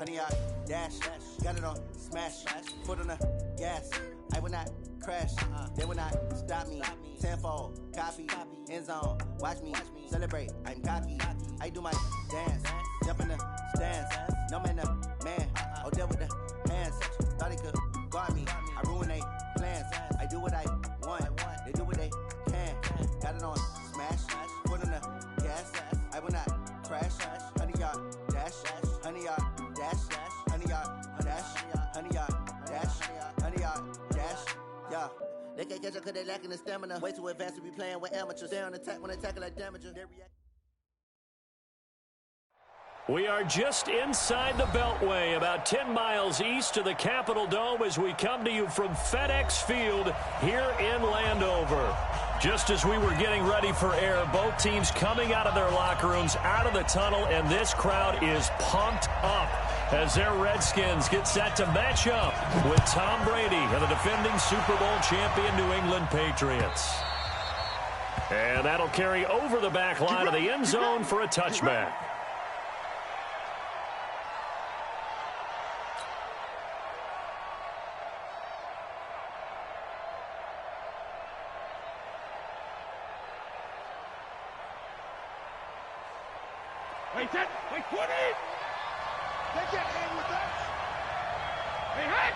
100 yard dash. Got it on smash. Foot on the gas. I will not crash. They will not stop me. Tenfold, copy, end zone. Watch me celebrate. I'm cocky. I do my dance. Jump in the stands. No man, man. Oh, deal with the hands. Thought he could guard me. I ruin they plans. I do what I want. They do what they can. Got it on smash. Foot on the gas. I will not crash. 100 yard dash. 100 yard dash. 100 yard dash. 100 yard dash. 100 yard dash. Yeah. They can't catch up because they lacking the stamina. Way too advanced to be playing with amateurs. Stay on attack when they tackle like damager. They react. We are just inside the Beltway, about 10 miles east of the Capitol Dome as we come to you from FedEx Field here in Landover. Just as we were getting ready for air, both teams coming out of their locker rooms, out of the tunnel, and this crowd is pumped up as their Redskins get set to match up with Tom Brady and the defending Super Bowl champion New England Patriots. And that'll carry over the back line of the end zone for a touchback. Wait, 20! They can't hang with us! Hey, hang!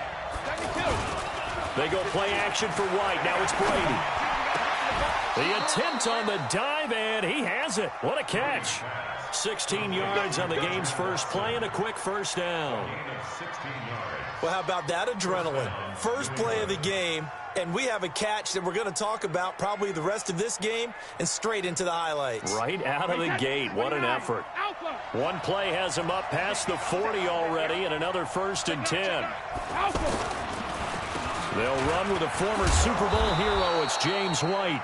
72! They go play action for White. Now it's Brady. The attempt on the dive, and he has it. What a catch. 16 yards on the game's first play and a quick first down. Well, how about that adrenaline? First play of the game, and we have a catch that we're going to talk about probably the rest of this game and straight into the highlights. Right out of the gate. What an effort. One play has him up past the 40 already, and another 1st and 10. They'll run with a former Super Bowl hero. It's James White.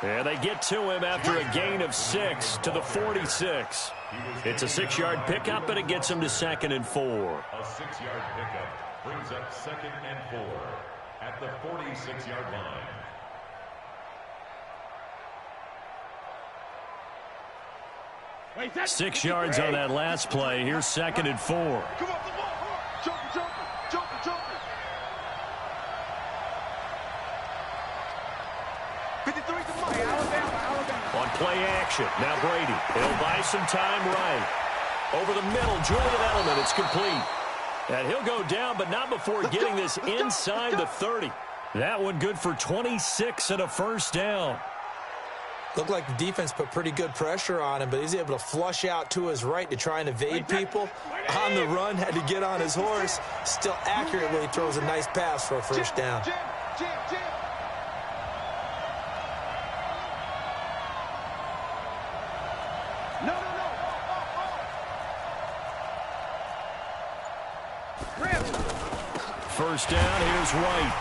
And they get to him after a gain of 6 to the 46. It's a 6-yard pickup, and it gets him to 2nd and 4. A 6-yard pickup brings up 2nd and 4 at the 46-yard line. Wait, 6 yards on that last play. Here's 2nd and 4. Come on, come on. Jumper. 53 to Mike. Alabama. On play action. Now Brady. He'll buy some time right. Over the middle, Julian Edelman. It's complete. And he'll go down, but not before getting this inside the 30. That one good for 26 and a first down. Looked like the defense put pretty good pressure on him, but he's able to flush out to his right to try and evade people. On the run, had to get on his horse. Still accurately throws a nice pass for a first down. No. First down, here's White.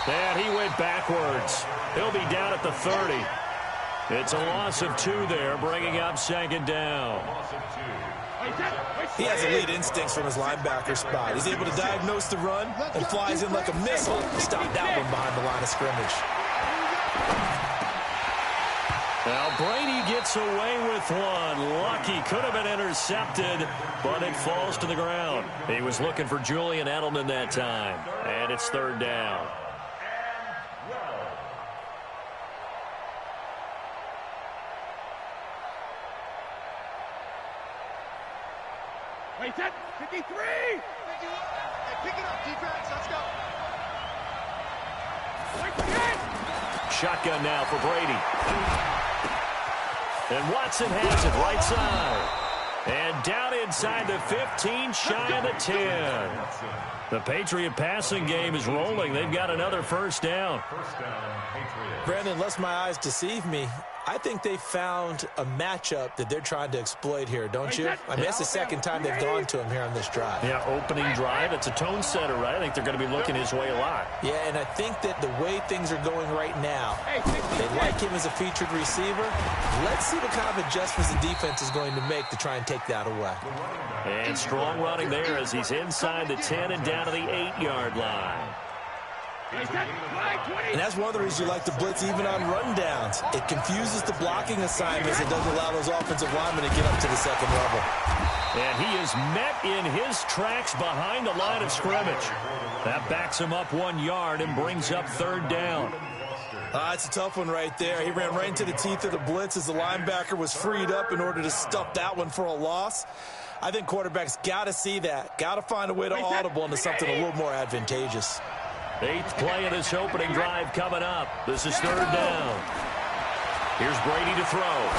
And he went backwards. He'll be down at the 30. It's a loss of 2 there, bringing up 2nd down. He has elite instincts from his linebacker spot. He's able to diagnose the run and flies in like a missile to stop that one behind the line of scrimmage. Now Brady gets away with one. Lucky, could have been intercepted, but it falls to the ground. He was looking for Julian Edelman that time, and it's 3rd down. Wait, 53! Hey, pick it up, defense. Let's go. Shotgun now for Brady. And Watson has it right side. And down inside the 15, shy of the 10. The Patriot passing game is rolling. They've got another first down. Brandon, unless my eyes deceive me, I think they found a matchup that they're trying to exploit here, don't you? I mean, it's the second time they've gone to him here on this drive. Yeah, opening drive. It's a tone setter, right? I think they're going to be looking his way a lot. Yeah, and I think that the way things are going right now, they like him as a featured receiver. Let's see what kind of adjustments the defense is going to make to try and take that away. And strong running there as he's inside the 10 and down to the 8-yard line. And that's one of the reasons you like to blitz even on rundowns. It confuses the blocking assignments. It doesn't allow those offensive linemen to get up to the second level. And he is met in his tracks behind the line of scrimmage. That backs him up 1 yard and brings up third down. It's a tough one right there. He ran right into the teeth of the blitz as the linebacker was freed up in order to stuff that one for a loss. I think quarterbacks got to see that. Got to find a way to audible into something a little more advantageous. 8th play of this opening drive coming up. This is third down. Here's Brady to throw.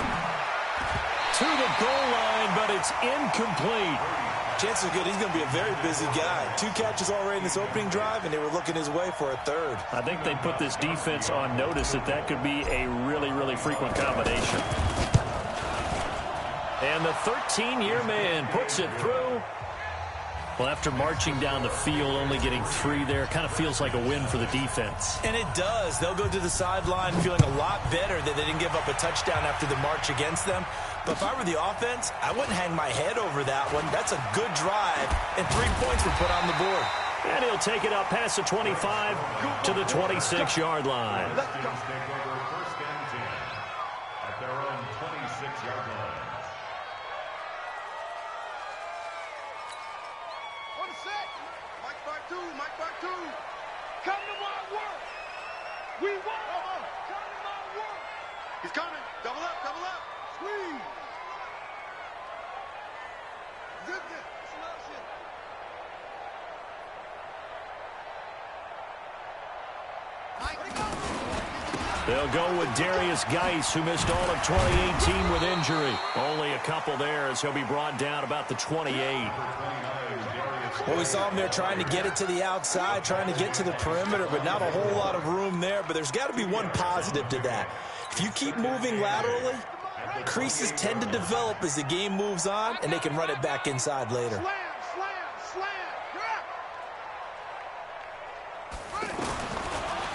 To the goal line, but it's incomplete. Chances are good he's going to be a very busy guy. 2 catches already in this opening drive, and they were looking his way for a third. I think they put this defense on notice that could be a really, really frequent combination. And the 13-year man puts it through. Well, after marching down the field, only getting 3 there, kind of feels like a win for the defense. And it does. They'll go to the sideline feeling a lot better that they didn't give up a touchdown after the march against them. But if I were the offense, I wouldn't hang my head over that one. That's a good drive, and 3 points were put on the board. And he'll take it up past the 25 to the 26-yard line. Let's go. Take over first and 10 at their own 26-yard line. Mike back two. Come to my work. We won. Come to my work. He's coming. Double up. Squeeze. Zip it. Smash it. They'll go with Darius Geis, who missed all of 2018 with injury. Only a couple there as he'll be brought down about the 28. Well, we saw him there trying to get it to the outside, trying to get to the perimeter, but not a whole lot of room there. But there's got to be one positive to that. If you keep moving laterally, creases tend to develop as the game moves on, and they can run it back inside later.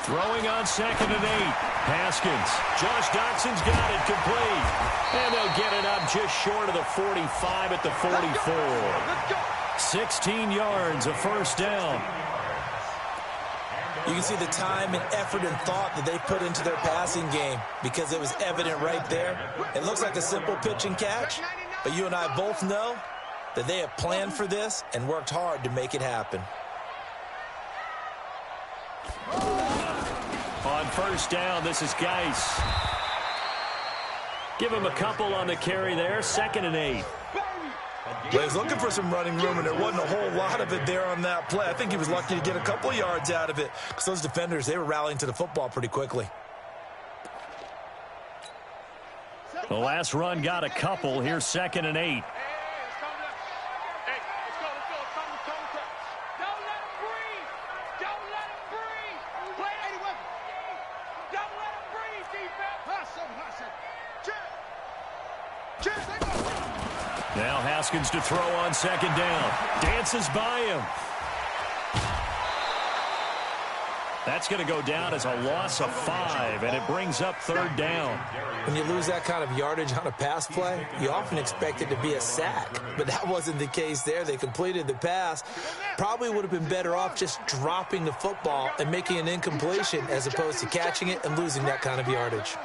Throwing on 2nd and 8. Haskins. Josh Doxson's got it complete. And they'll get it up just short of the 45 at the 44. 16 yards, a first down. You can see the time and effort and thought that they put into their passing game because it was evident right there. It looks like a simple pitch and catch, but you and I both know that they have planned for this and worked hard to make it happen. On first down, this is Geis. Give him a couple on the carry there. 2nd and 8. Well, he was looking for some running room, and there wasn't a whole lot of it there on that play. I think he was lucky to get a couple of yards out of it because those defenders, they were rallying to the football pretty quickly. The last run got a couple. Here's 2nd and 8. Now Haskins to throw on 2nd down. Dances by him. That's going to go down as a loss of 5, and it brings up 3rd down. When you lose that kind of yardage on a pass play, you often expect it to be a sack, but that wasn't the case there. They completed the pass. Probably would have been better off just dropping the football and making an incompletion as opposed to catching it and losing that kind of yardage.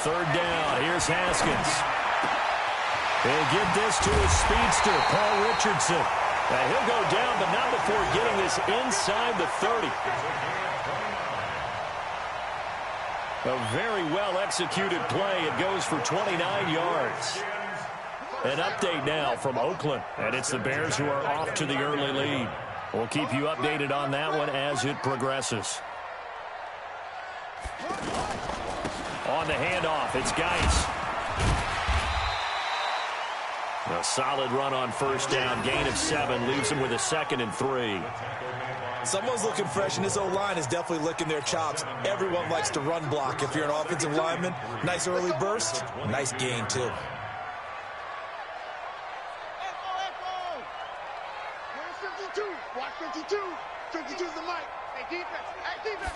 Third down. Here's Haskins. He'll give this to his speedster, Paul Richardson. Now he'll go down, but not before getting this inside the 30. A very well-executed play. It goes for 29 yards. An update now from Oakland, and it's the Bears who are off to the early lead. We'll keep you updated on that one as it progresses. On the handoff, it's Geis. A solid run on first down. Gain of 7 leaves him with a 2nd and 3. Someone's looking fresh, and this O-line is definitely licking their chops. Everyone likes to run block. If you're an offensive lineman, nice early burst, nice gain, too. Watch 52. 52's the mic. Hey, defense. Hey, defense.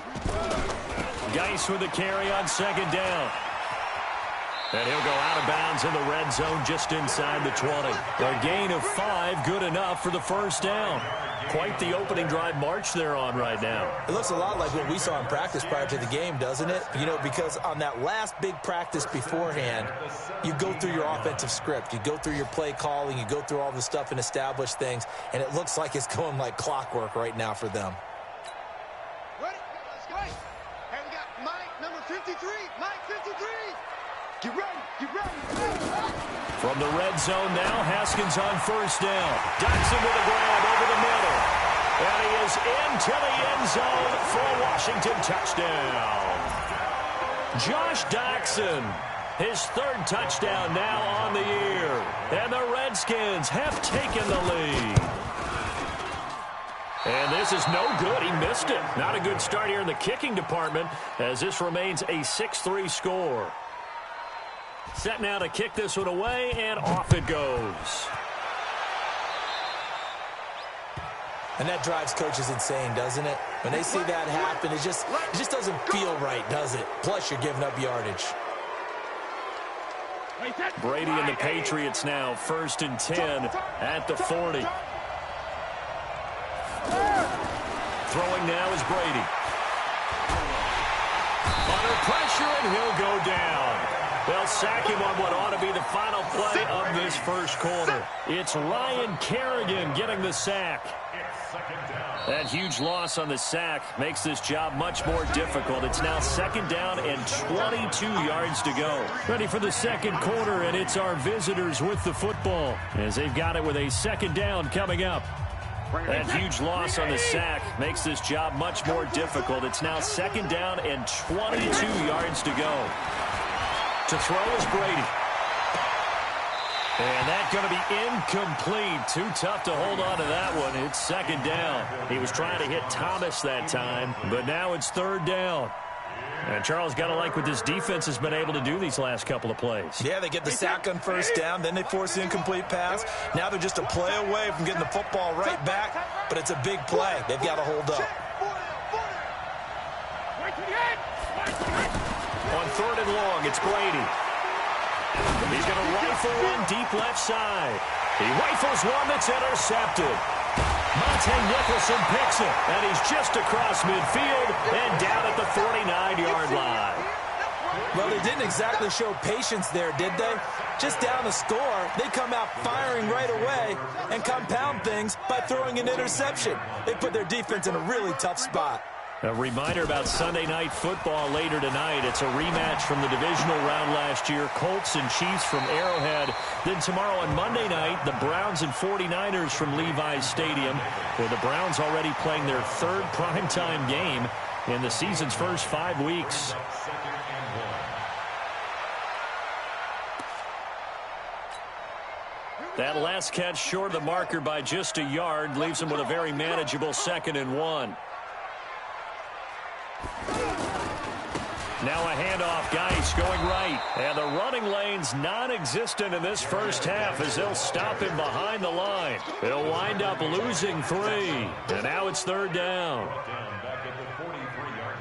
Geis with the carry on 2nd down. And he'll go out of bounds in the red zone just inside the 20. A gain of 5, good enough for the first down. Quite the opening drive march they're on right now. It looks a lot like what we saw in practice prior to the game, doesn't it? You know, because on that last big practice beforehand, you go through your offensive script. You go through your play calling. You go through all the stuff and establish things. And it looks like it's going like clockwork right now for them. Ready? Let's go. And we got Mike, number 53. Mike, 53. Get ready. Get ready. From the red zone now, Haskins on first down. Dotson with a grab over the middle. And he is into the end zone for a Washington touchdown. Josh Dotson, his 3rd touchdown now on the year. And the Redskins have taken the lead. And this is no good. He missed it. Not a good start here in the kicking department as this remains a 6-3 score. Set now to kick this one away, and off it goes. And that drives coaches insane, doesn't it? When they see that happen, it just doesn't feel right, does it? Plus, you're giving up yardage. Brady and the Patriots now, 1st and 10 at the 40. Throwing now is Brady. Under pressure, and he'll go down. They'll sack him on what ought to be the final play of this first quarter. It's Ryan Kerrigan getting the sack. That huge loss on the sack makes this job much more difficult. It's now 2nd down and 22 yards to go. Ready for the second quarter, and it's our visitors with the football as they've got it with a 2nd down coming up. That huge loss on the sack makes this job much more difficult. It's now 2nd down and 22 yards to go. To throw is Brady. And that's going to be incomplete. Too tough to hold on to that one. It's 2nd down. He was trying to hit Thomas that time, but now it's 3rd down. And Charles, got to like what this defense has been able to do these last couple of plays. Yeah, they get the sack on first down, then they force the incomplete pass. Now they're just a play away from getting the football right back, but it's a big play. They've got to hold up. On 3rd and long, it's Brady. He's going to rifle one deep left side. He rifles one that's intercepted. Monte Nicholson picks it, and he's just across midfield and down at the 49-yard line. Well, they didn't exactly show patience there, did they? Just down the score, they come out firing right away and compound things by throwing an interception. They put their defense in a really tough spot. A reminder about Sunday Night Football later tonight. It's a rematch from the divisional round last year. Colts and Chiefs from Arrowhead. Then tomorrow on Monday night, the Browns and 49ers from Levi's Stadium, where the Browns already playing their 3rd primetime game in the season's first 5 weeks. That last catch short of the marker by just a yard leaves them with a very manageable 2nd and 1. Now a handoff, Geis going right. And the running lane's non-existent in this first half as they'll stop him behind the line. They'll wind up losing 3. And now it's 3rd down. Back at the 43-yard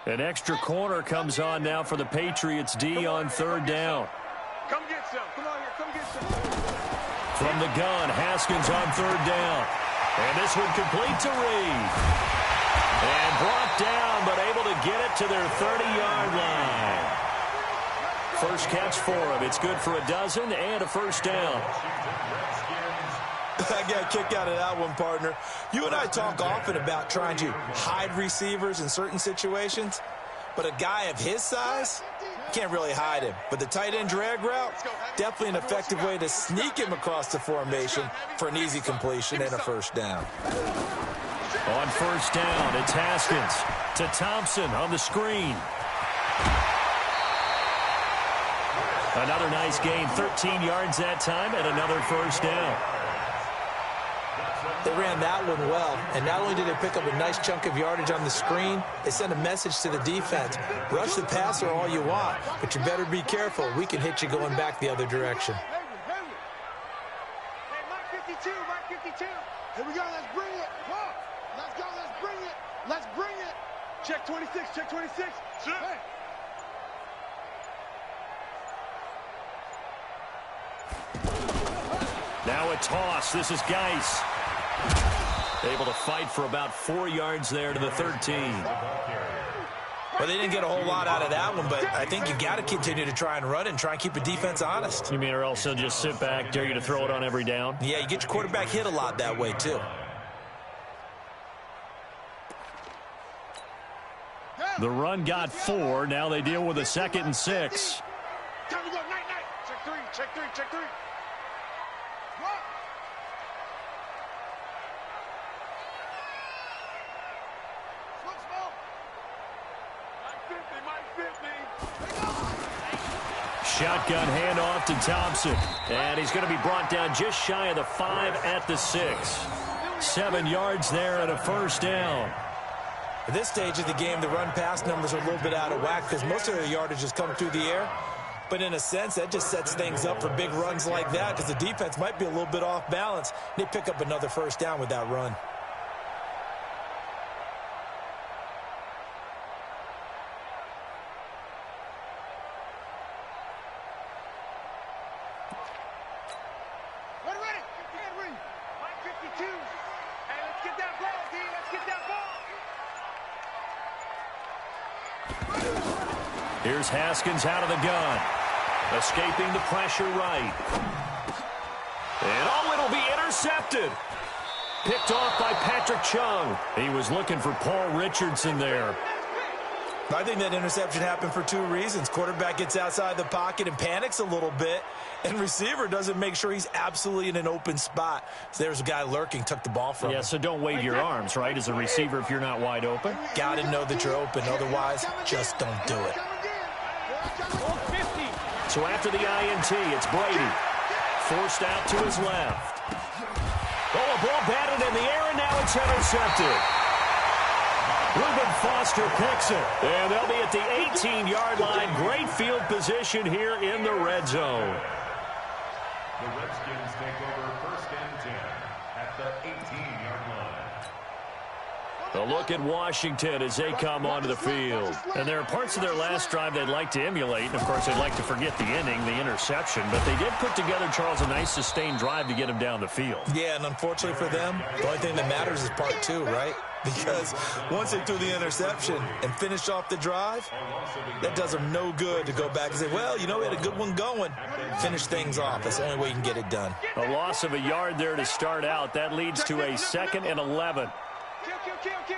line. An extra corner comes on now for the Patriots D on 3rd down. Come get some. Come on here. Come get some. From the gun, Haskins on 3rd down. And this one complete to Reed. And brought down, but able to get it to their 30-yard line. First catch for him. It's good for a dozen and a first down. I got a kick out of that one, partner. You and I talk often about trying to hide receivers in certain situations, but a guy of his size, can't really hide him. But the tight end drag route, definitely an effective way to sneak him across the formation for an easy completion and a first down. On first down, it's Haskins to Thompson on the screen. Another nice gain, 13 yards that time, and another first down. They ran that one well, and not only did they pick up a nice chunk of yardage on the screen, they sent a message to the defense. Rush the passer all you want, but you better be careful. We can hit you going back the other direction. Hey, Mike 52, Mike 52. Here we go, let's bring it. Whoa. Let's go, let's bring it. Let's bring it. Check 26, check 26. Hey. Now a toss. This is Geis. Able to fight for about 4 yards there to the 13. Well, they didn't get a whole lot out of that one, but I think you got to continue to try and run it and try and keep the defense honest. You mean, or else they'll just sit back, dare you to throw it on every down? Yeah, you get your quarterback hit a lot that way, too. The run got 4. Now they deal with a 2nd and 6. Time to go. Night, night. Check 3, check 3, check 3. Shotgun handoff to Thompson. And he's going to be brought down just shy of the 5 at the 6. 7 yards there and a first down. At this stage of the game, the run-pass numbers are a little bit out of whack because most of their yardage has come through the air. But in a sense, that just sets things up for big runs like that because the defense might be a little bit off balance. They pick up another first down with that run. Here's Haskins out of the gun. Escaping the pressure right. And oh, it'll be intercepted. Picked off by Patrick Chung. He was looking for Paul Richardson there. I think that interception happened for 2 reasons. Quarterback gets outside the pocket and panics a little bit, and receiver doesn't make sure he's absolutely in an open spot. So there's a guy lurking, took the ball from him. Yeah, so don't wave your arms, right, as a receiver if you're not wide open. Got to know that you're open. Otherwise, just don't do it. So after the INT, it's Brady. Forced out to his left. Oh, a ball batted in the air, and now it's intercepted. Reuben Foster picks it. And they'll be at the 18-yard line. Great field position here in the red zone. The Redskins take over 1st and 10 at the 18-yard line. A look at Washington as they come onto the field. And there are parts of their last drive they'd like to emulate. And, of course, they'd like to forget the inning, the interception. But they did put together, Charles, a nice sustained drive to get him down the field. Yeah, and unfortunately for them, the only thing that matters is part 2, right? Because once they threw the interception and finished off the drive, that does them no good to go back and say, well, you know, we had a good one going. Finish things off. That's the only way you can get it done. A loss of a yard there to start out. That leads to a 2nd and 11. Kill. Hey,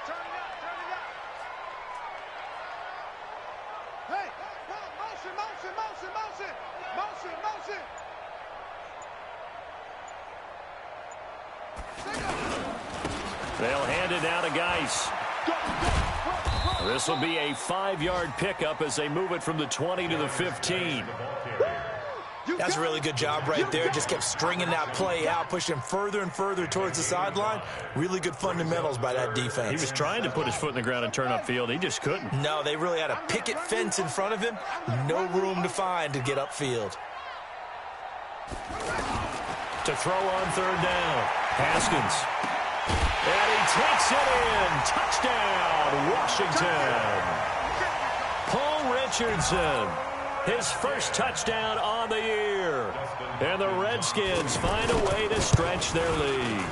turn it up. Hey, motion. They'll hand it down to Geis. This will be a 5-yard pickup as they move it from the 20 to the 15. That's a really good job right there. Just kept stringing that play out, pushing further and further towards the sideline. Really good fundamentals by that defense. He was trying to put his foot in the ground and turn upfield. He just couldn't. No, they really had a picket fence in front of him. No room to find to get upfield. To throw on 3rd down. Haskins. And he takes it in. Touchdown, Washington. Paul Richardson. His first touchdown on the year. And the Redskins find a way to stretch their lead.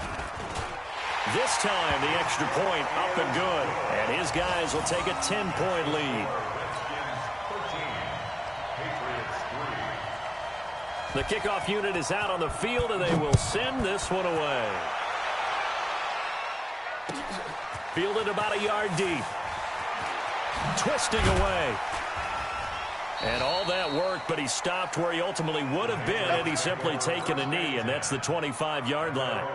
This time, the extra point up and good. And his guys will take a 10-point lead. The kickoff unit is out on the field, and they will send this one away. Fielded about a yard deep. Twisting away. And all that work, but he stopped where he ultimately would have been had he simply taken a knee, and that's the 25-yard line.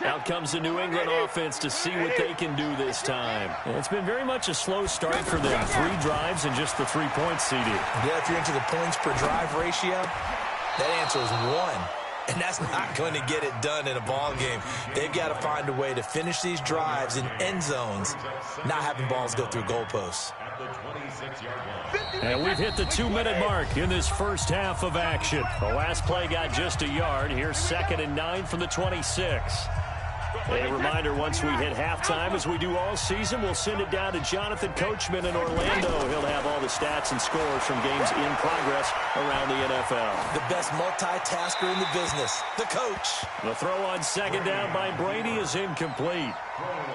Out comes the New England offense to see what they can do this time. And it's been very much a slow start for them. 3 drives and just the 3 points, CD. Yeah, if you're into the points per drive ratio, that answer is 1. And that's not going to get it done in a ball game. They've got to find a way to finish these drives in end zones, not having balls go through goalposts. at the 26-yard line. And we've hit the 2-minute mark in this first half of action. The last play got just a yard. Here's 2nd and 9 from the 26. A reminder, once we hit halftime, as we do all season, we'll send it down to Jonathan Coachman in Orlando. He'll have all the stats and scores from games in progress around the NFL. The best multitasker in the business, the coach. The throw on 2nd down by Brady is incomplete.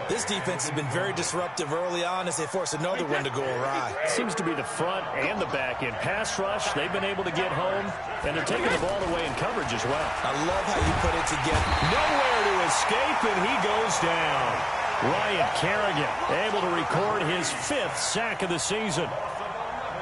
This defense has been very disruptive early on as they force another one to go awry. Seems to be the front and the back in pass rush. They've been able to get home, and they're taking the ball away in coverage as well. I love how you put it together. Nowhere to escape, and he goes down. Ryan Kerrigan able to record his 5th sack of the season.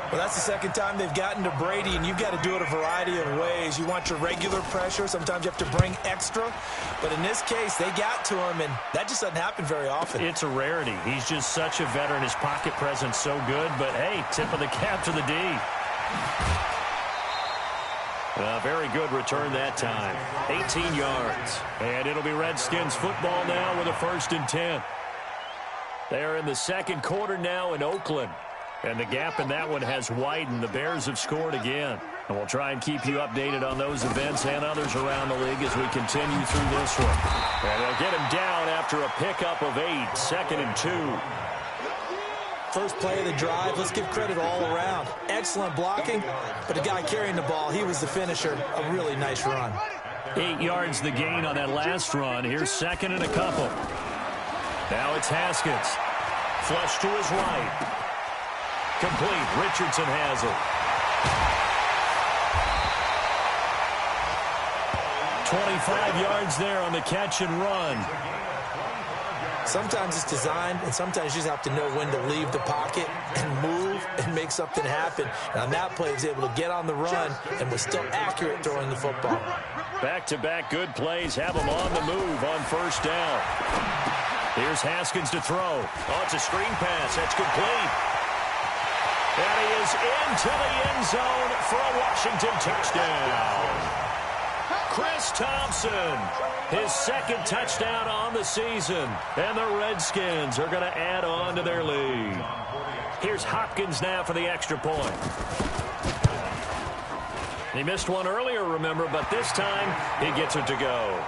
Well, that's the second time they've gotten to Brady, and you've got to do it a variety of ways. You want your regular pressure. Sometimes you have to bring extra. But in this case, they got to him, and that just doesn't happen very often. It's a rarity. He's just such a veteran. His pocket presence so good. But, hey, tip of the cap to the D. A very good return that time. 18 yards. And it'll be Redskins football now with a 1st and 10. They're in the second quarter now in Oakland. And the gap in that one has widened. The Bears have scored again. And we'll try and keep you updated on those events and others around the league as we continue through this one. And they'll get him down after a pickup of 8. 2nd and 2. First play of the drive, let's give credit all around. Excellent blocking, but the guy carrying the ball, he was the finisher. A really nice run. 8 yards the gain on that last run. Here's 2nd and a couple. Now it's Haskins. Flush to his right. Complete. Richardson has it. 25 yards there on the catch and run. Sometimes it's designed, and sometimes you just have to know when to leave the pocket and move and make something happen. And on that play, he was able to get on the run and was still accurate throwing the football. Back-to-back good plays have him on the move on 1st down. Here's Haskins to throw. Oh, it's a screen pass. That's complete. And he is into the end zone for a Washington touchdown. Chris Thompson, his 2nd touchdown on the season. And the Redskins are going to add on to their lead. Here's Hopkins now for the extra point. He missed one earlier, remember, but this time he gets it to go.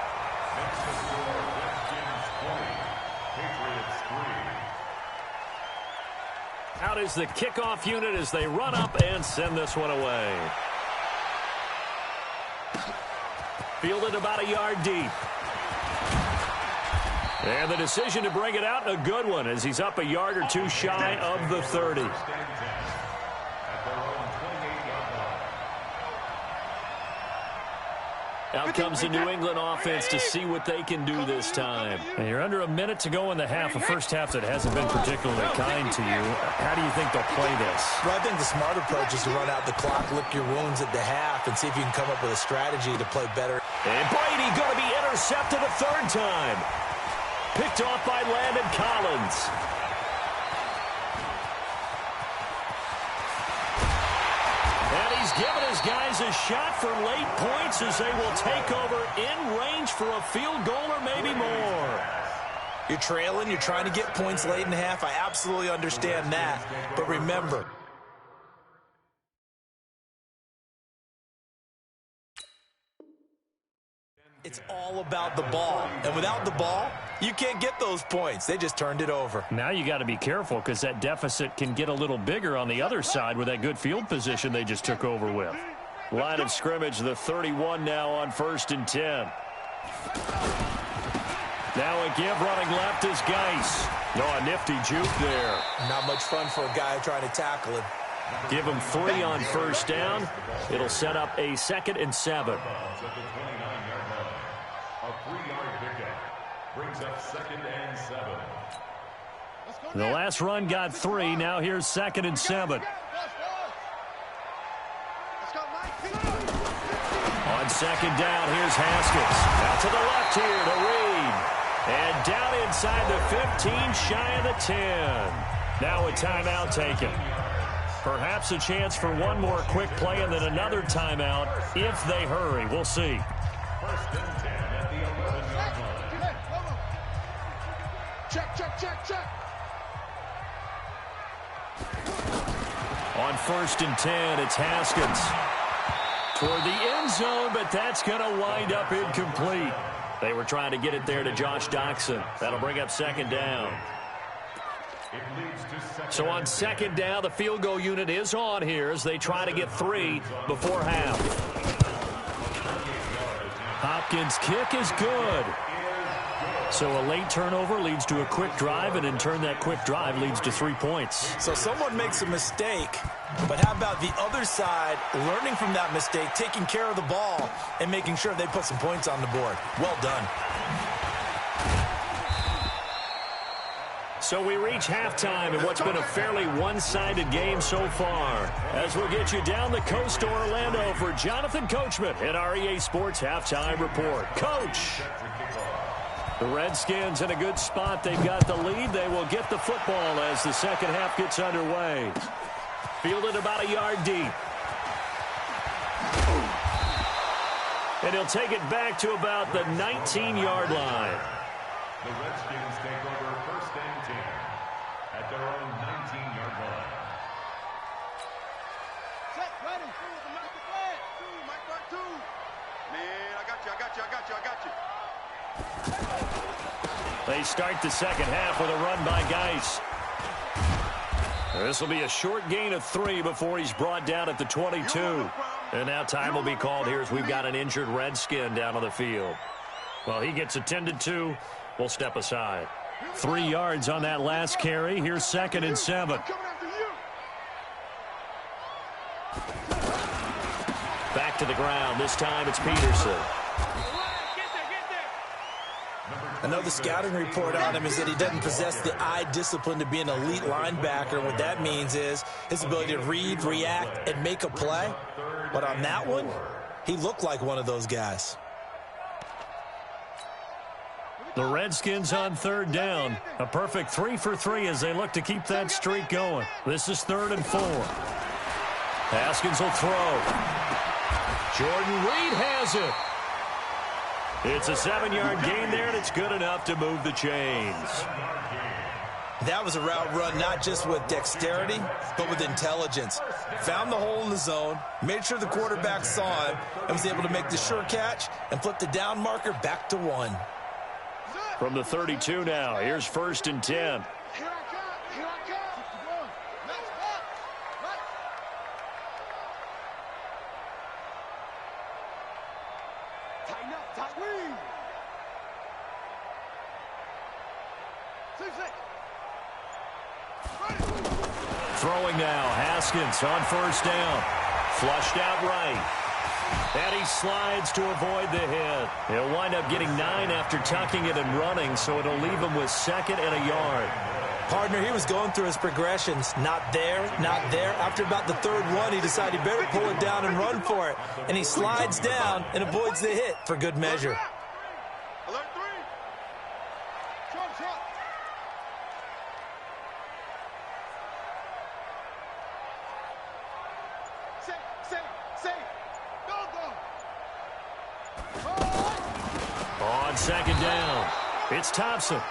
Out is the kickoff unit as they run up and send this one away. Fielded about a yard deep. And the decision to bring it out, a good one, as he's up a yard or two shy of the 30. Out comes the New England offense to see what they can do this time. And you're under a minute to go in the half, a first half that hasn't been particularly kind to you. How do you think they'll play this? Well, I think the smart approach is to run out the clock, lick your wounds at the half, and see if you can come up with a strategy to play better. And Brady going to be intercepted a 3rd time. Picked off by Landon Collins. And he's given his guys a shot for late points as they will take over in range for a field goal or maybe more. You're trailing, you're trying to get points late in the half. I absolutely understand that. But remember, it's all about the ball. And without the ball, you can't get those points. They just turned it over. Now you got to be careful because that deficit can get a little bigger on the other side with that good field position they just took over with. Line of scrimmage, the 31 now on 1st and 10. Now a give running left is Geis. No, a nifty juke there. Not much fun for a guy trying to tackle him. Give him 3 on 1st down. It'll set up a 2nd and 7. A 3-yard pickup brings up 2nd and 7. The last run got 3. Now here's 2nd and 7. On 2nd down, here's Haskins. Out to the left here to Reed. And down inside the 15, shy of the 10. Now a timeout taken. Perhaps a chance for one more quick play and then another timeout if they hurry. We'll see. 1st and 10 at the 11-yard line. Check, check, check, check. on 1st and 10. It's Haskins toward the end zone, but that's going to wind up incomplete. They were trying to get it there to Josh Doxson. That'll bring up 2nd down. So on 2nd down, the field goal unit is on here as they try to get 3 before half. Hopkins' kick is good. So a late turnover leads to a quick drive, and in turn that quick drive leads to 3 points. So someone makes a mistake, but how about the other side learning from that mistake, taking care of the ball, and making sure they put some points on the board? Well done. So we reach halftime in what's been a fairly one-sided game so far. As we'll get you down the coast to Orlando for Jonathan Coachman at our EA Sports Halftime Report. Coach! The Redskins in a good spot. They've got the lead. They will get the football as the second half gets underway. Fielded about a yard deep. And he'll take it back to about the 19-yard line. The Redskins take over 1st and 10 at their own 19-yard line. Set, ready. Mike Mark 2. Man, I got you. They start the second half with a run by Geis. This will be a short gain of 3 before he's brought down at the 22. And now time will be called here as we've got an injured Redskin down on the field. Well, he gets attended to. We'll step aside. 3 yards on that last carry. Here's 2nd and 7. Back to the ground. This time it's Peterson. Another scouting report on him is that he doesn't possess the eye discipline to be an elite linebacker. What that means is his ability to read, react, and make a play. But on that one, he looked like one of those guys. The Redskins on 3rd down. A perfect 3 for 3 as they look to keep that streak going. This is 3rd and 4. Haskins will throw. Jordan Reed has it. It's a 7-yard gain there, and it's good enough to move the chains. That was a route run not just with dexterity, but with intelligence. Found the hole in the zone, made sure the quarterback saw him, and was able to make the sure catch and flip the down marker back to 1. From the 32 now, here's 1st and 10. Here I come. Let's walk. Tighten up, tight wing. Throwing now, Haskins on 1st down. Flushed out right. And he slides to avoid the hit. He'll wind up getting 9 after tucking it and running, so it'll leave him with 2nd and a yard. Partner, he was going through his progressions. Not there, not there. After about the 3rd one, he decided he better pull it down and run for it. And he slides down and avoids the hit for good measure. Alert 3. Short. Safe. Go. On 2nd down, it's Thompson.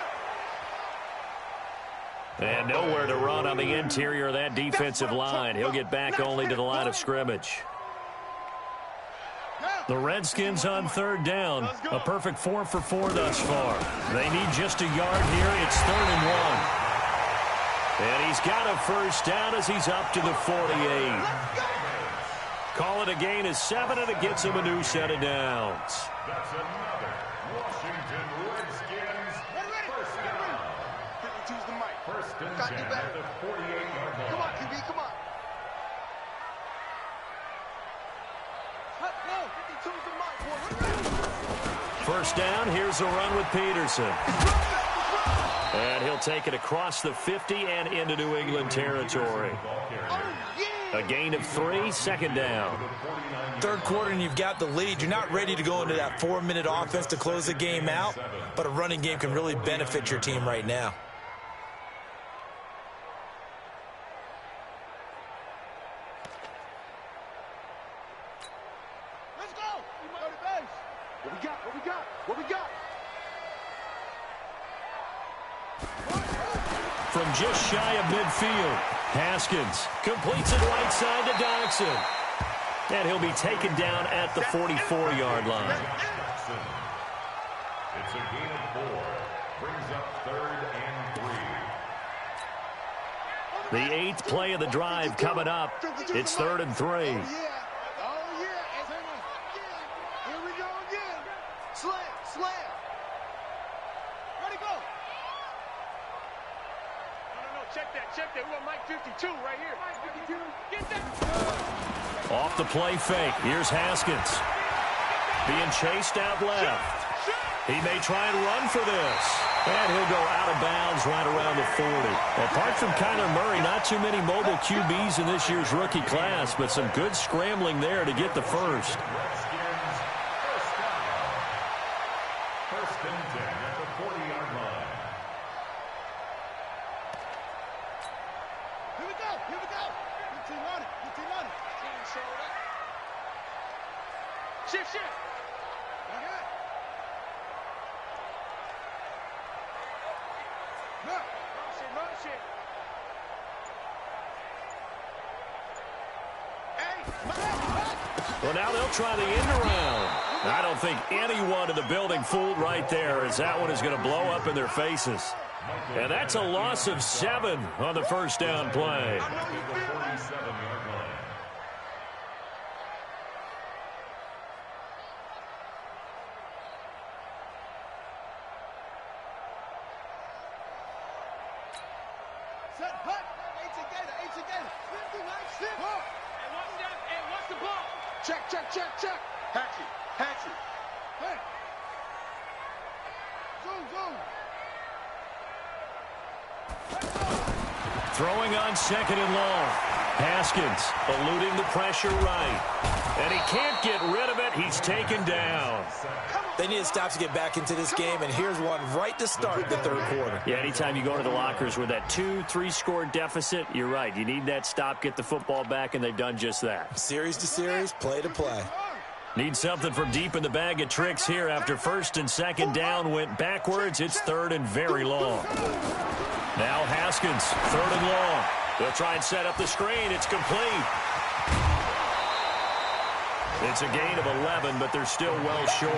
And nowhere to run on the interior of that defensive line. He'll get back only to the line of scrimmage. The Redskins on 3rd down. A perfect 4 for 4 thus far. They need just a yard here. It's 3rd and 1. And he's got a 1st down as he's up to the 48. Call it a gain of 7, and it gets him a new set of downs. That's another Washington Redskins 1st down. 52's the mic. 1st and 10 at the 48-yard line. Come on, QB, come on. Let's go. 52's the mic, boy. 1st down, here's a run with Peterson. And he'll take it across the 50 and into New England territory. A gain of 3, 2nd down. 3rd quarter and you've got the lead. You're not ready to go into that 4-minute offense to close the game out, but a running game can really benefit your team right now. Let's go. Go to base. What we got? From just shy of midfield, Haskins completes it right side to Dodson. And he'll be taken down at the 44-yard line. It's a gain of 4. Brings up 3rd and 3. The 8th play of the drive coming up. It's 3rd and 3. Oh, yeah. Here we go again. Slam. Ready, go. No. Check that. We got Mike 52 right here. Mike 52. Get that. Off the play fake. Here's Haskins. Being chased out left. He may try and run for this. And he'll go out of bounds right around the 40. Apart from Kyler Murray, not too many mobile QBs in this year's rookie class, but some good scrambling there to get the first. First and 10 at the 40-yard line. Here we go. Good team on it. Team shoulder. Shift. Okay. Motion. Well, now they'll try the end around. I don't think anyone in the building fooled right there, as that one is going to blow up in their faces. And that's a loss of 7 on the first down play. The 47-yard line. Set, hut. Eight together. 50, right? Sit. And what's the ball? Check. Hatchet. Hey. Zoom. Throwing on 2nd and long. Haskins eluding the pressure right. And he can't get rid of it. He's taken down. They need to stop to get back into this game, and here's one right to start the 3rd quarter. Yeah, anytime you go to the lockers with that 2-3 score deficit, you're right. You need that stop, get the football back, and they've done just that. Series to series, play to play. Need something from deep in the bag of tricks here after 1st and 2nd down went backwards. It's 3rd and very long. Now Haskins, 3rd and long. They'll try and set up the screen. It's complete. It's a gain of 11, but they're still well short.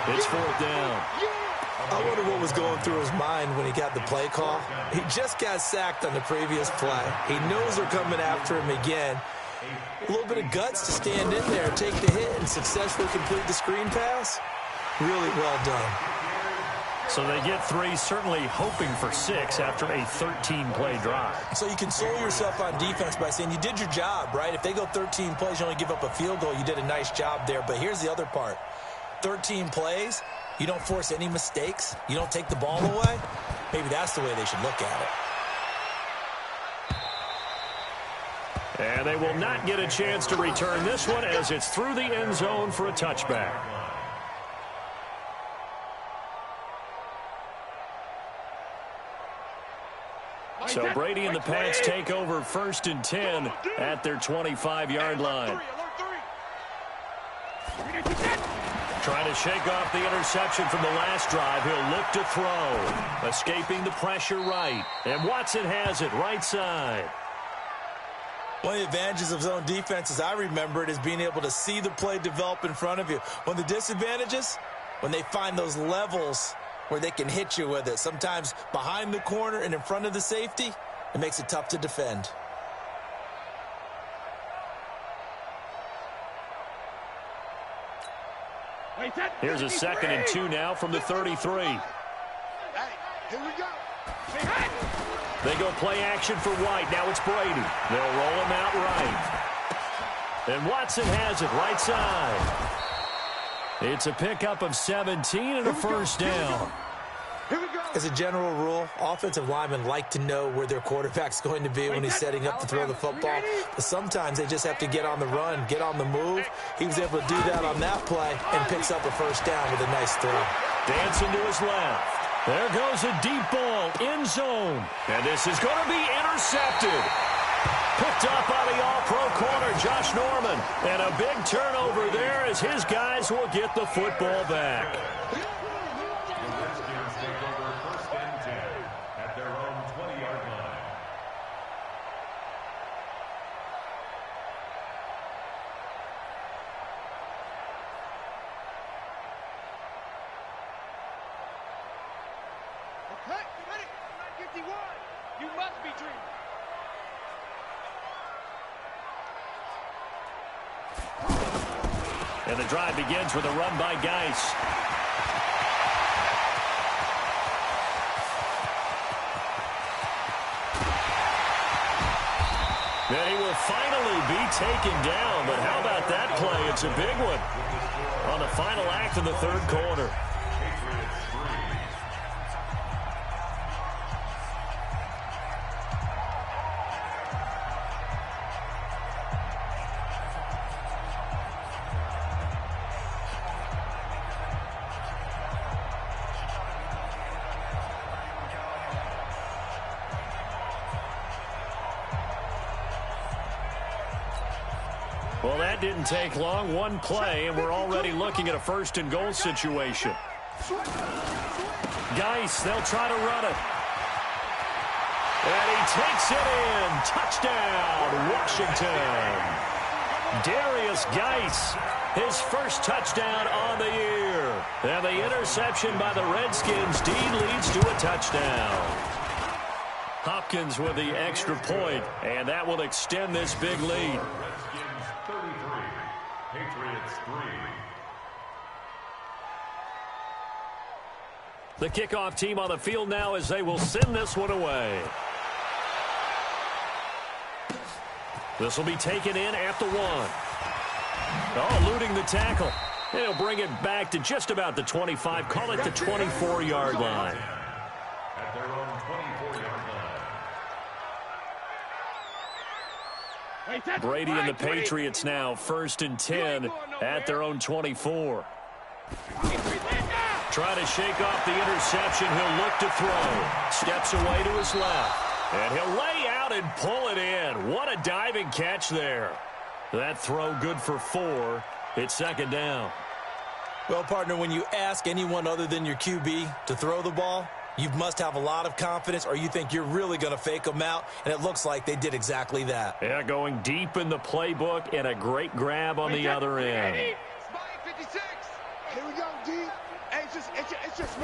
It's 4th down. I wonder what was going through his mind when he got the play call. He just got sacked on the previous play. He knows they're coming after him again. A little bit of guts to stand in there, take the hit, and successfully complete the screen pass. Really well done. So they get 3, certainly hoping for 6 after a 13-play drive. So you console yourself on defense by saying you did your job, right? If they go 13 plays, you only give up a field goal, you did a nice job there. But here's the other part. 13 plays, you don't force any mistakes, you don't take the ball away. Maybe that's the way they should look at it. And they will not get a chance to return this one as it's through the end zone for a touchback. So Brady and the Pats take over 1st and 10 at their 25-yard line. Trying to shake off the interception from the last drive. He'll look to throw. Escaping the pressure right. And Watson has it right side. One of the advantages of zone defense, as I remember it, is being able to see the play develop in front of you. One of the disadvantages, when they find those levels where they can hit you with it. Sometimes behind the corner and in front of the safety, it makes it tough to defend. Here's a 2nd and 2 now from the 33. Hey, here we go. They go play action for White. Now it's Brady. They'll roll him out right. And Watson has it right side. It's a pickup of 17 and a 1st down. As a general rule, offensive linemen like to know where their quarterback's going to be when he's setting up to throw the football. But sometimes they just have to get on the run, get on the move. He was able to do that on that play and picks up a 1st down with a nice throw. Dancing to his left. There goes a deep ball, end zone. And this is going to be intercepted. Picked up by the all-pro corner, Josh Norman. And a big turnover there as his guys will get the football back. 51. You must be dreaming. And the drive begins with a run by Geis. And he will finally be taken down. But how about that play? It's a big one on the final act of the third quarter. Well, that didn't take long. One play, and we're already looking at a first-and-goal situation. Geis, they'll try to run it. And he takes it in. Touchdown, Washington. Darius Geis, his first touchdown on the year. And the interception by the Redskins. Dean leads to a touchdown. Hopkins with the extra point, and that will extend this big lead. Patriots 3. The kickoff team on the field now as they will send this one away. This will be taken in at the 1. Oh, eluding the tackle. He'll bring it back to just about the 25. Call it the 24-yard line. At their own 24-yard line. Brady and the Patriots now 1st and 10 at their own 24. Trying to shake off the interception. He'll look to throw. Steps away to his left. And he'll lay out and pull it in. What a diving catch there. That throw good for 4. It's 2nd down. Well, partner, when you ask anyone other than your QB to throw the ball, you must have a lot of confidence, or you think you're really going to fake them out, and it looks like they did exactly that. Yeah, going deep in the playbook and a great grab on the other end. Spike 56. Here we go, D. Hey, it's just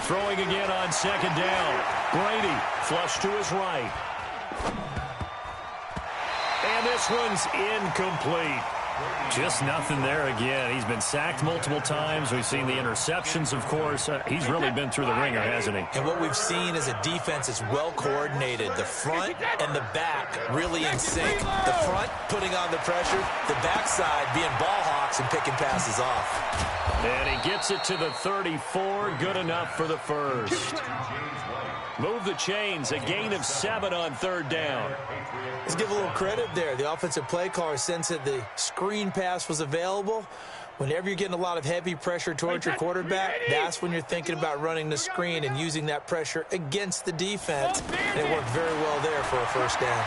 Throwing again on 2nd down. Brady flush to his right. And this one's incomplete. Just nothing there again. He's been sacked multiple times. We've seen the interceptions, of course. He's really been through the ringer, hasn't he? And what we've seen is a defense that's well coordinated. The front and the back really in sync. The front putting on the pressure. The backside being ball hawks and picking passes off. And he gets it to the 34. Good enough for the first. Move the chains. A gain of 7 on 3rd down. Let's give a little credit there. The offensive play caller sensed that the screen pass was available. Whenever you're getting a lot of heavy pressure towards your quarterback, that's when you're thinking about running the screen and using that pressure against the defense. And it worked very well there for a 1st down.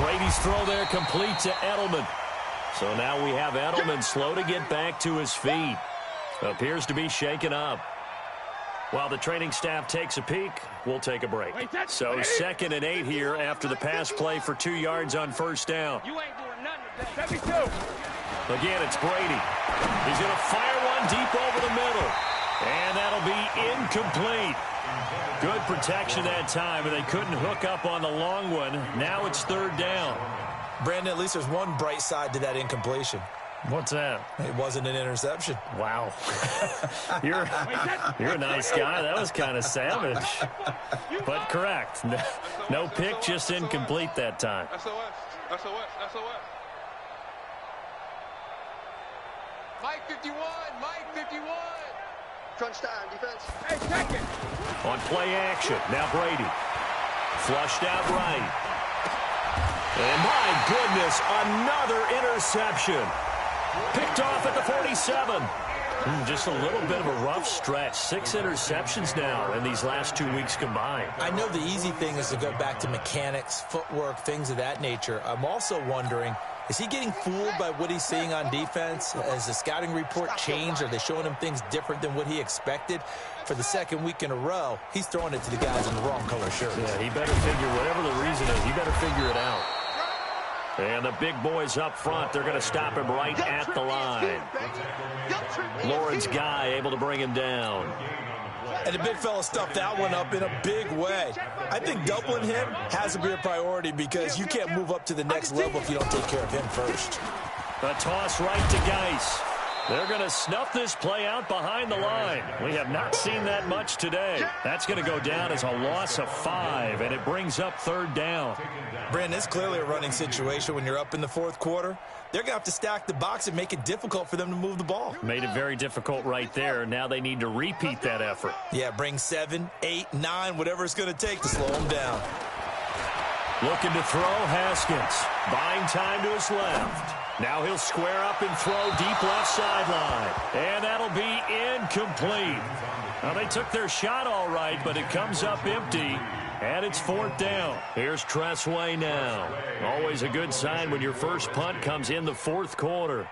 Brady's throw there complete to Edelman. So now we have Edelman slow to get back to his feet. Appears to be shaken up. While the training staff takes a peek, we'll take a break. So 2nd and 8 here after the pass play for 2 yards on 1st down. You ain't doing nothing today. 72. Again, it's Brady. He's going to fire one deep over the middle. And that'll be incomplete. Good protection that time, and they couldn't hook up on the long one. Now it's 3rd down. Brandon, at least there's one bright side to that incompletion. What's that? It wasn't an interception. Wow. You're a nice guy. That was kind of savage. But correct. No pick, just incomplete that time. SOS. Mike 51. Crunch time, defense. Hey, check it. On play action. Now Brady. Flushed out right. And my goodness, another interception. Picked off at the 47. Just a little bit of a rough stretch. 6 interceptions now in these last 2 weeks combined. I know the easy thing is to go back to mechanics, footwork, things of that nature. I'm also wondering, is he getting fooled by what he's seeing on defense? Has the scouting report changed? Are they showing him things different than what he expected? For the 2nd week in a row, he's throwing it to the guys in the wrong color shirts. Yeah, he better figure, whatever the reason is, he better figure it out. And the big boys up front, they're going to stop him right at the line. Lawrence Guy able to bring him down. And the big fella stuffed that one up in a big way. I think doubling him has to be a priority because you can't move up to the next level if you don't take care of him first. A toss right to Geis. They're going to snuff this play out behind the line. We have not seen that much today. That's going to go down as a loss of 5, and it brings up 3rd down. Brandon, it's clearly a running situation when you're up in the 4th quarter. They're going to have to stack the box and make it difficult for them to move the ball. Made it very difficult right there. Now they need to repeat that effort. Yeah, bring 7, 8, 9, whatever it's going to take to slow them down. Looking to throw, Haskins. Buying time to his left. Now he'll square up and throw deep left sideline. And that'll be incomplete. Now they took their shot all right, but it comes up empty. And it's 4th down. Here's Tressway now. Always a good sign when your first punt comes in the 4th quarter.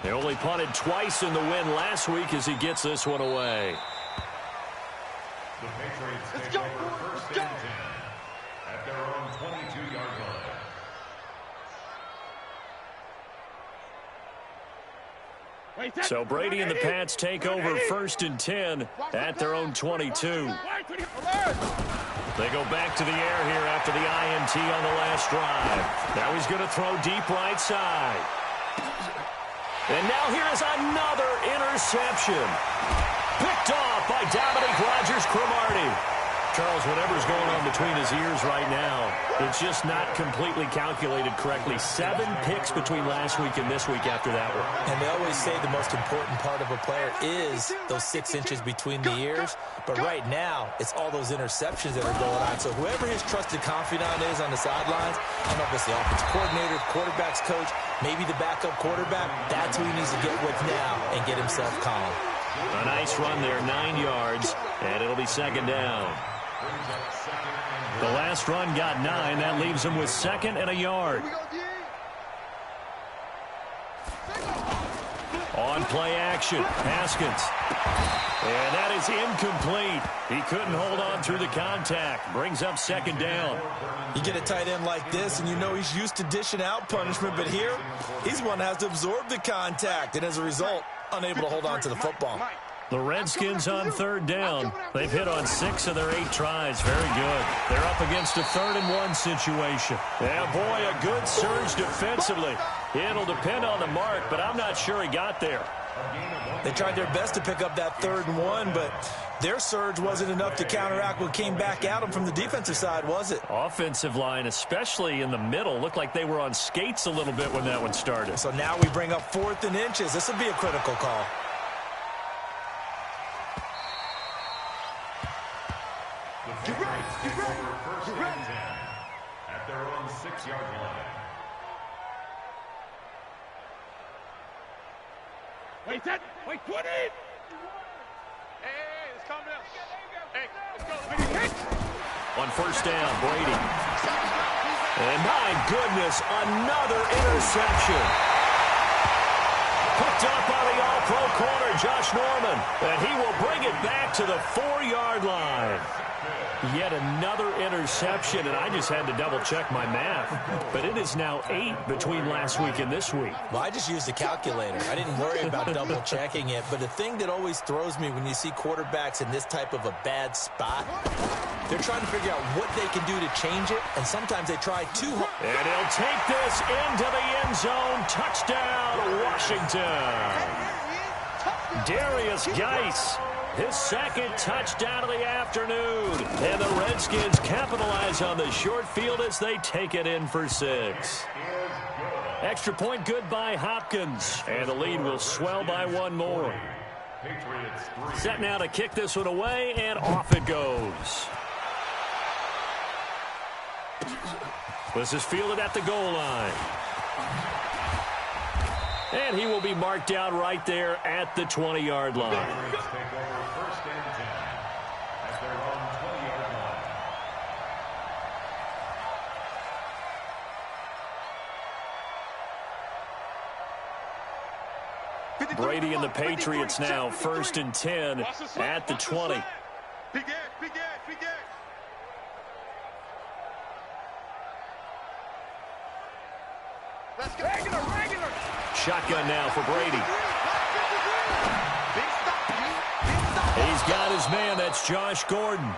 They only punted twice in the win last week as he gets this one away. The Patriots take over 1st and 10 at their own 22-yard line. So Brady and the Pats take over 1st and 10 at their own 22. They go back to the air here after the INT on the last drive. Now he's going to throw deep right side. And now here is another interception. Picked off by Dominique Rodgers-Cromartie. Charles, whatever's going on between his ears right now, it's just not completely calculated correctly. 7 picks between last week and this week after that one. And they always say the most important part of a player is those 6 inches between the ears. But right now, it's all those interceptions that are going on. So whoever his trusted confidant is on the sidelines, I don't know if it's the offensive coordinator, quarterback's coach, maybe the backup quarterback, that's who he needs to get with now and get himself calm. A nice run there, 9 yards, and it'll be 2nd down. The last run got 9. That leaves him with 2nd and a yard. On play action, Haskins. And that is incomplete. He couldn't hold on through the contact. Brings up 2nd down. You get a tight end like this, and you know he's used to dishing out punishment, but here, he's one that has to absorb the contact, and as a result, unable to hold on to the football. The Redskins on 3rd down. They've hit on 6 of their 8 tries. Very good. They're up against a 3rd and 1 situation. Yeah, boy, a good surge defensively. It'll depend on the mark, but I'm not sure he got there. They tried their best to pick up that 3rd and 1, but their surge wasn't enough to counteract what came back at them from the defensive side, was it? Offensive line, especially in the middle, looked like they were on skates a little bit when that one started. So now we bring up 4th and inches. This will be a critical call. Get ready, get ready, get ready. At their own 6-yard line. Wait, 20! Hey, let's calm down. Hey, let's go. On 1st down, Brady. And my goodness, another interception. Picked up by the all-pro corner, Josh Norman. And he will bring it back to the 4-yard line. Yet another interception, and I just had to double-check my math. But it is now 8 between last week and this week. Well, I just used a calculator. I didn't worry about double-checking it. But the thing that always throws me when you see quarterbacks in this type of a bad spot, they're trying to figure out what they can do to change it, and sometimes they try too hard. And he'll take this into the end zone. Touchdown, Washington. Darius Geis. His 2nd touchdown of the afternoon. And the Redskins capitalize on the short field as they take it in for 6. Extra point good by Hopkins. And the lead will swell by 1 more. Set now to kick this one away, and off it goes. This is fielded at the goal line. And he will be marked down right there at the 20-yard line. Brady and the Patriots now 1st and 10 at the 20. Big Ed, Big Ed, Big Ed. Let's go. Regular. shotgun now for Brady. He's got his man. That's Josh Gordon.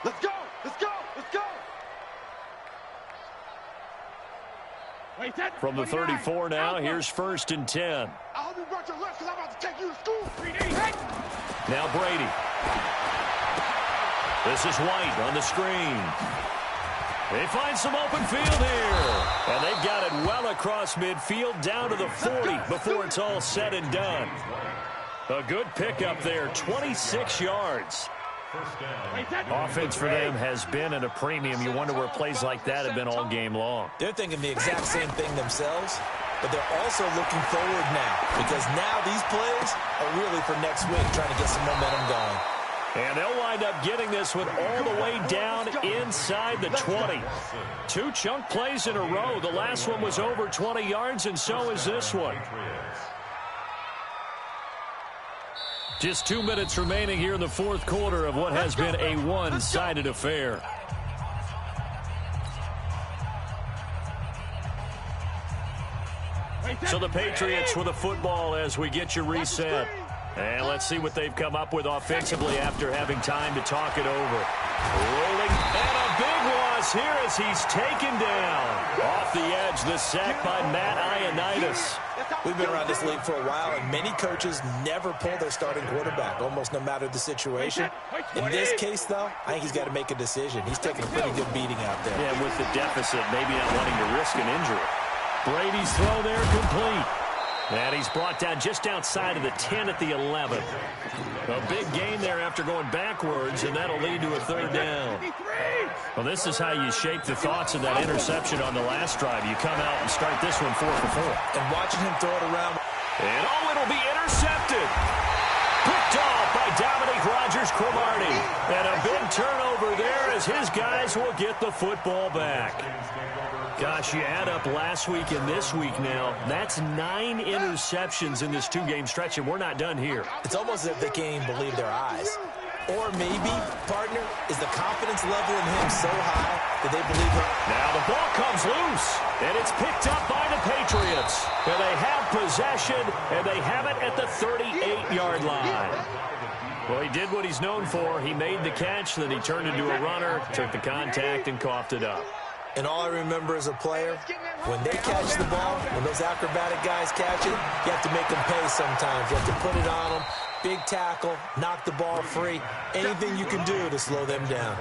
Let's go! Let's go! Let's go! From the 34 now, here's 1st and 10. I hope you brought your lunch because I'm about to take you to school. Now Brady. This is White on the screen. They find some open field here. And they've got it well across midfield down to the 40 before it's all said and done. A good pickup there, 26 yards. Offense for them has been at a premium. You wonder where plays like that have been all game long. They're thinking the exact same thing themselves, but they're also looking forward now because now these plays are really for next week, trying to get some momentum going. And they'll wind up getting this one all the way down inside the 20. 2 chunk plays in a row. The last one was over 20 yards, and so is this one. Just 2 minutes remaining here in the 4th quarter of what has been a one-sided affair. So the Patriots with the football as we get you reset. And let's see what they've come up with offensively after having time to talk it over. Rolling, and a big loss here as he's taken down. Off the edge, the sack by Matt Ioannidis. We've been around this league for a while, and many coaches never pull their starting quarterback, almost no matter the situation. In this case, though, I think he's got to make a decision. He's taking a pretty good beating out there. Yeah, with the deficit, maybe not wanting to risk an injury. Brady's throw there complete. And he's brought down just outside of the 10 at the 11. A big gain there after going backwards, and that'll lead to a 3rd down. Well, this is how you shape the thoughts of that interception on the last drive. You come out and start this one 4 for 4. And watching him throw it around. And it'll be intercepted. Picked off by Dominique Rodgers-Cromartie. And a big turnover there as his guys will get the football back. Gosh, you add up last week and this week now. That's 9 interceptions in this 2-game stretch, and we're not done here. It's almost as if they can't even believe their eyes. Or maybe, partner, is the confidence level in him so high that they believe him. Now the ball comes loose, and it's picked up by the Patriots. And they have possession, and they have it at the 38-yard line. Well, he did what he's known for. He made the catch, then he turned into a runner, took the contact, and coughed it up. And all I remember as a player, when they catch the ball, when those acrobatic guys catch it, you have to make them pay sometimes. You have to put it on them, big tackle, knock the ball free, anything you can do to slow them down.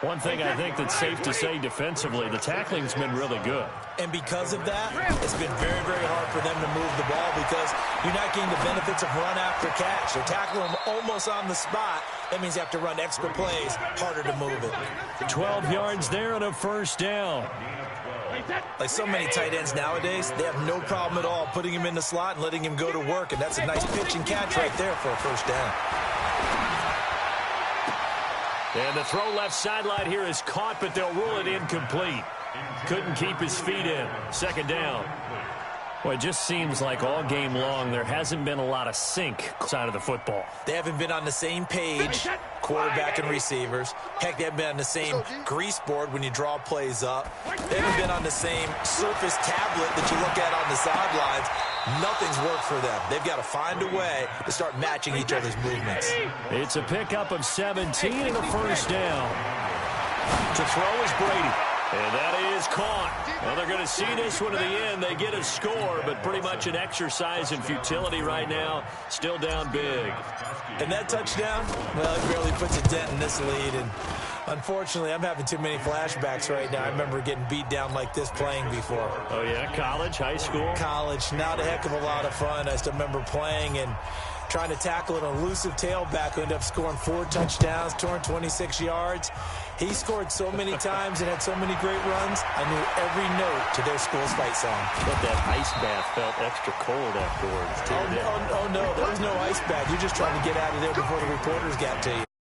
One thing I think that's safe to say defensively, the tackling's been really good. And because of that, it's been very, very hard for them to move the ball because you're not getting the benefits of run after catch. They're tackling them almost on the spot. That means you have to run extra plays, harder to move it. 12 yards there and a 1st down. Like so many tight ends nowadays, they have no problem at all putting him in the slot and letting him go to work. And that's a nice pitch and catch right there for a 1st down. And the throw left sideline here is caught, but they'll rule it incomplete. Couldn't keep his feet in. 2nd down. Well, it just seems like all game long there hasn't been a lot of sync side of the football. They haven't been on the same page, quarterback and receivers. Heck, they haven't been on the same grease board when you draw plays up. They haven't been on the same surface tablet that you look at on the sidelines. Nothing's worked for them. They've got to find a way to start matching each other's movements. It's a pickup of 17 and a 1st down. To throw is Brady. And that is caught. Well, they're going to see this one to the end. They get a score, but pretty much an exercise in futility right now. Still down big. And that touchdown, well, it barely puts a dent in this lead. And Unfortunately, I'm having too many flashbacks right now. I remember getting beat down like this playing before. Oh, yeah? College, high school? College, not a heck of a lot of fun. I still remember playing and trying to tackle an elusive tailback who ended up scoring 4 touchdowns, 226 yards. He scored so many times and had so many great runs, I knew every note to their school's fight song. But that ice bath felt extra cold afterwards, too. Oh, no, there was no ice bath. You're just trying to get out of there before the reporters got to you.